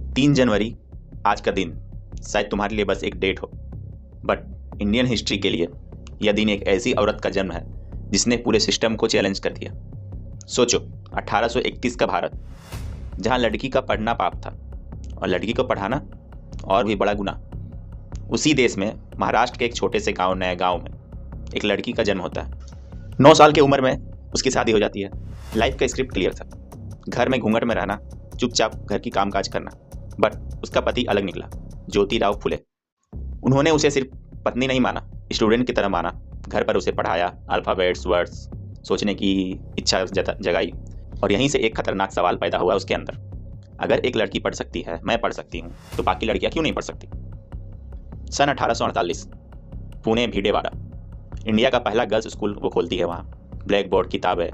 3 जनवरी आज का दिन शायद तुम्हारे लिए बस एक डेट हो, बट इंडियन हिस्ट्री के लिए यह दिन एक ऐसी औरत का जन्म है जिसने पूरे सिस्टम को चैलेंज कर दिया। सोचो 1831 का भारत, जहां लड़की का पढ़ना पाप था और लड़की को पढ़ाना और भी बड़ा गुनाह। उसी देश में महाराष्ट्र के एक छोटे से गांव नए गांव में एक लड़की का जन्म होता है। 9 साल की उम्र में उसकी शादी हो जाती है। लाइफ का स्क्रिप्ट क्लियर था, घर में घूंघट में रहना, चुपचाप घर की कामकाज करना। बट उसका पति अलग निकला, ज्योतिराव फुले। उन्होंने उसे सिर्फ पत्नी नहीं माना, स्टूडेंट की तरह माना। घर पर उसे पढ़ाया, अल्फ़ाबेट्स, वर्ड्स सोचने की इच्छा जगाई। और यहीं से एक खतरनाक सवाल पैदा हुआ उसके अंदर, अगर एक लड़की पढ़ सकती है, मैं पढ़ सकती हूँ, तो बाकी लड़कियाँ क्यों नहीं पढ़ सकती। सन 1848 पुणे भीडेवाड़ा, इंडिया का पहला गर्ल्स स्कूल वो खोलती है। वहाँ ब्लैक बोर्ड किताबें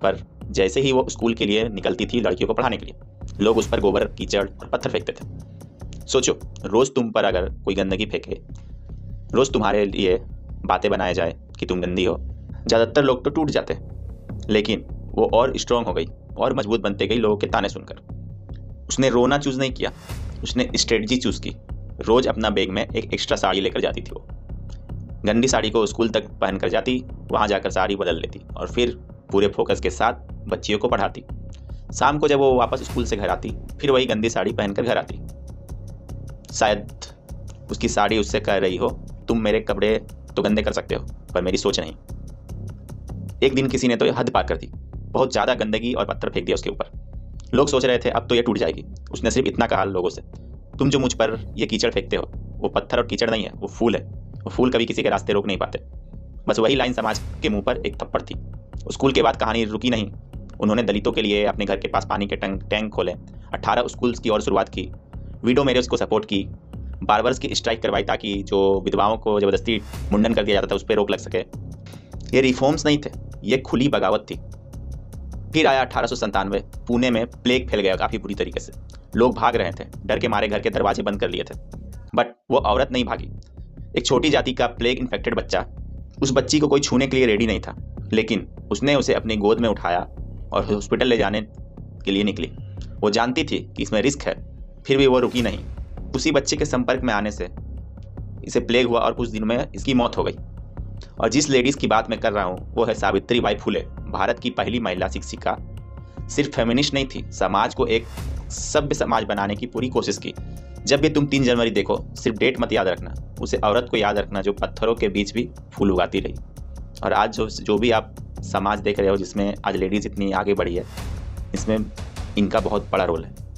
पर जैसे ही वो स्कूल के लिए निकलती थी लड़कियों को पढ़ाने के लिए, लोग उस पर गोबर, कीचड़ और पत्थर फेंकते थे। सोचो, रोज़ तुम पर अगर कोई गंदगी फेंके, रोज़ तुम्हारे लिए बातें बनाए जाए कि तुम गंदी हो, ज़्यादातर लोग तो टूट जाते। लेकिन वो और स्ट्रांग हो गई और मजबूत बनते गई लोगों के ताने सुनकर। उसने रोना चूज़ नहीं किया, उसने स्ट्रेटजी चूज़ की। रोज़ अपना बैग में एक एक्स्ट्रा साड़ी लेकर जाती थी। वो गंदी साड़ी को स्कूल तक पहन कर जाती, वहाँ जाकर साड़ी बदल लेती और फिर पूरे फोकस के साथ बच्चियों को पढ़ाती। शाम को जब वो वापस स्कूल से घर आती, फिर वही गंदी साड़ी पहनकर घर आती। शायद उसकी साड़ी उससे कह रही हो, तुम मेरे कपड़े तो गंदे कर सकते हो पर मेरी सोच नहीं। एक दिन किसी ने तो हद पार कर दी, बहुत ज़्यादा गंदगी और पत्थर फेंक दिया उसके ऊपर। लोग सोच रहे थे अब तो ये टूट जाएगी। उसने सिर्फ इतना कहा लोगों से, तुम जो मुझ पर ये कीचड़ फेंकते हो, वो पत्थर और कीचड़ नहीं है, वो फूल है। वो फूल कभी किसी के रास्ते रोक नहीं पाते। बस वही लाइन समाज के मुंह पर एक थप्पड़ थी। स्कूल के बाद कहानी रुकी नहीं। उन्होंने दलितों के लिए अपने घर के पास पानी के टैंक खोले, 18 स्कूल्स की और शुरुआत की, विडो मैरिज को सपोर्ट की, बार्बर्स की स्ट्राइक करवाई ताकि जो विधवाओं को ज़बरदस्ती मुंडन कर दिया जाता था उस पर रोक लग सके। ये रिफॉर्म्स नहीं थे, ये खुली बगावत थी। फिर आया 1897, पुणे में प्लेग फैल गया काफ़ी बुरी तरीके से। लोग भाग रहे थे, डर के मारे घर के दरवाजे बंद कर लिए थे। बट वो औरत नहीं भागी। एक छोटी जाति का प्लेग इन्फेक्टेड बच्चा, उस बच्ची को कोई छूने के लिए रेडी नहीं था, लेकिन उसने उसे अपनी गोद में उठाया और हॉस्पिटल ले जाने के लिए निकली। वो जानती थी कि इसमें रिस्क है, फिर भी वो रुकी नहीं। उसी बच्चे के संपर्क में आने से इसे प्लेग हुआ और कुछ दिनों में इसकी मौत हो गई। और जिस लेडीज़ की बात मैं कर रहा हूँ वो है सावित्रीबाई फुले, भारत की पहली महिला शिक्षिका। सिर्फ फेमिनिस्ट नहीं थी, समाज को एक सभ्य समाज बनाने की पूरी कोशिश की। जब भी तुम 3 जनवरी देखो, सिर्फ डेट मत याद रखना, उसे औरत को याद रखना जो पत्थरों के बीच भी फूल उगाती रही। और आज जो भी आप समाज देख रहे हो जिसमें आज लेडीज़ इतनी आगे बढ़ी है, इसमें इनका बहुत बड़ा रोल है।